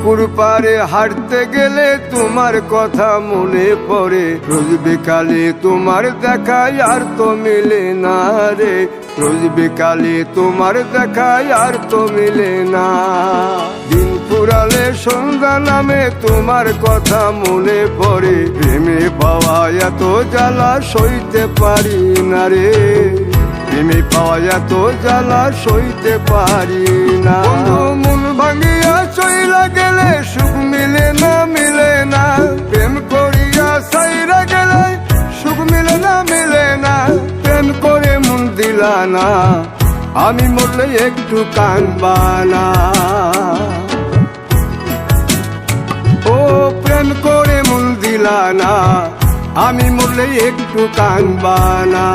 পুকুর পাড়ে হাঁটতে গেলে তোমার কথা মনে পড়ে, রোজ বিকালে তোমার দেখা আর তো মিলে না রে, রোজ বিকালে তোমার দেখা আর তো মিলে না। দিন ফুরালে সন্ধ্যা নামে তোমার কথা মনে পড়ে, প্রেমে পাওয়া এত জ্বালা সইতে পারি না রে, প্রেমে পাওয়া এত জ্বালা সইতে পারি না। মন ভাঙিয়া চইলা গেলে সুখ মিলে না, মিলে না, প্রেম করিয়া সাইরা গেলে সুখ মিলে না, মিলে না, প্রেম করে মন দিলা না, আমি মরলে একটু কাঁদবা না। ও প্রেম করে মন দিলা না, আমি মরলে একটু কাঁদবা না।